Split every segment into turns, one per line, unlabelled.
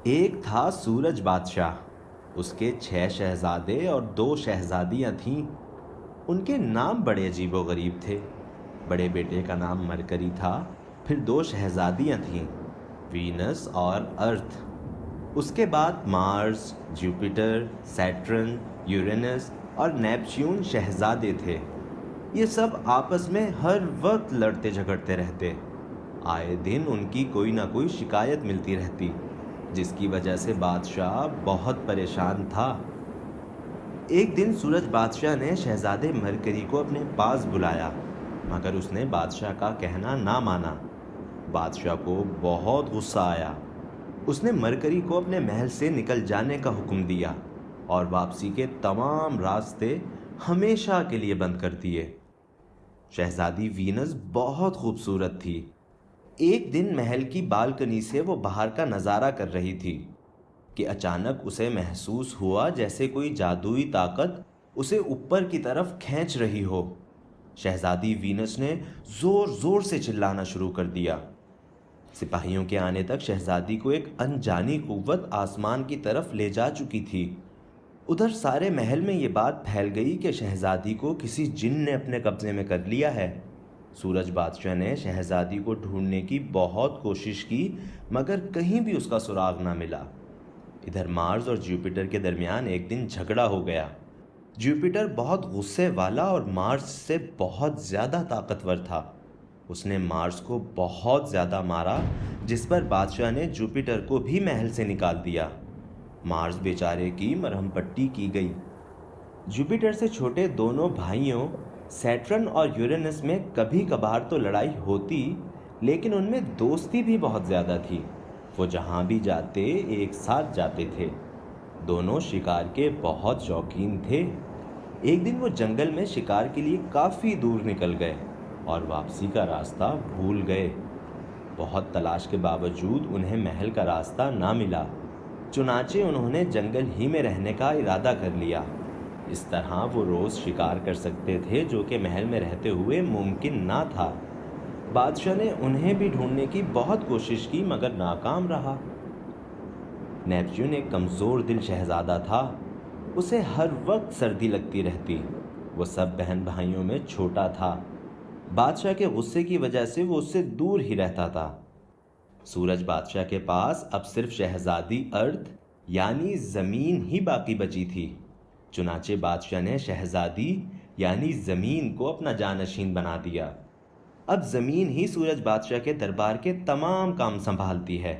एक था सूरज बादशाह। उसके 6 शहजादे और 2 शहजादियां थीं। उनके नाम बड़े अजीबोगरीब थे। बड़े बेटे का नाम मरकरी था। फिर 2 शहजादियां थीं, वीनस और अर्थ। उसके बाद मार्स, जुपिटर, सैटर्न, यूरेनस और नेपच्यून शहजादे थे। ये सब आपस में हर वक्त लड़ते झगड़ते रहते। आए दिन उनकी कोई ना कोई शिकायत मिलती रहती, जिसकी वजह से बादशाह बहुत परेशान था। एक दिन सूरज बादशाह ने शहजादे मरकरी को अपने पास बुलाया, मगर उसने बादशाह का कहना ना माना। बादशाह को बहुत गुस्सा आया। उसने मरकरी को अपने महल से निकल जाने का हुक्म दिया और वापसी के तमाम रास्ते हमेशा के लिए बंद कर दिए। शहजादी वीनस बहुत खूबसूरत थी। एक दिन महल की बालकनी से वो बाहर का नज़ारा कर रही थी कि अचानक उसे महसूस हुआ जैसे कोई जादुई ताकत उसे ऊपर की तरफ खींच रही हो। शहजादी वीनस ने जोर जोर से चिल्लाना शुरू कर दिया। सिपाहियों के आने तक शहजादी को एक अनजानी कुव्वत आसमान की तरफ ले जा चुकी थी। उधर सारे महल में ये बात फैल गई कि शहजादी को किसी जिन ने अपने कब्जे में कर लिया है। सूरज बादशाह ने शहजादी को ढूंढने की बहुत कोशिश की, मगर कहीं भी उसका सुराग ना मिला। इधर मार्स और जुपिटर के दरमियान एक दिन झगड़ा हो गया। जुपिटर बहुत गुस्से वाला और मार्स से बहुत ज़्यादा ताकतवर था। उसने मार्स को बहुत ज़्यादा मारा, जिस पर बादशाह ने जुपिटर को भी महल से निकाल दिया। मार्स बेचारे की मरहम पट्टी की गई। जुपिटर से छोटे दोनों भाइयों सैटर्न और यूरेनस में कभी कभार तो लड़ाई होती, लेकिन उनमें दोस्ती भी बहुत ज़्यादा थी। वो जहाँ भी जाते एक साथ जाते थे। दोनों शिकार के बहुत शौकीन थे। एक दिन वो जंगल में शिकार के लिए काफ़ी दूर निकल गए और वापसी का रास्ता भूल गए। बहुत तलाश के बावजूद उन्हें महल का रास्ता ना मिला। चुनाचे उन्होंने जंगल ही में रहने का इरादा कर लिया। इस तरह वो रोज़ शिकार कर सकते थे, जो कि महल में रहते हुए मुमकिन ना था। बादशाह ने उन्हें भी ढूंढने की बहुत कोशिश की, मगर नाकाम रहा। नेपच्यून एक कमज़ोर दिल शहज़ादा था। उसे हर वक्त सर्दी लगती रहती। वो सब बहन भाइयों में छोटा था। बादशाह के गुस्से की वजह से वो उससे दूर ही रहता था। सूरज बादशाह के पास अब सिर्फ शहजादी अर्थ यानी ज़मीन ही बाकी बची थी। चुनाचे बादशाह ने शहजादी यानी ज़मीन को अपना जानशीन बना दिया। अब ज़मीन ही सूरज बादशाह के दरबार के तमाम काम संभालती है,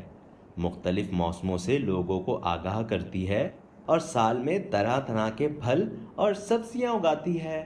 मुख्तलिफ मौसमों से लोगों को आगाह करती है और साल में तरह तरह के फल और सब्जियां उगाती है।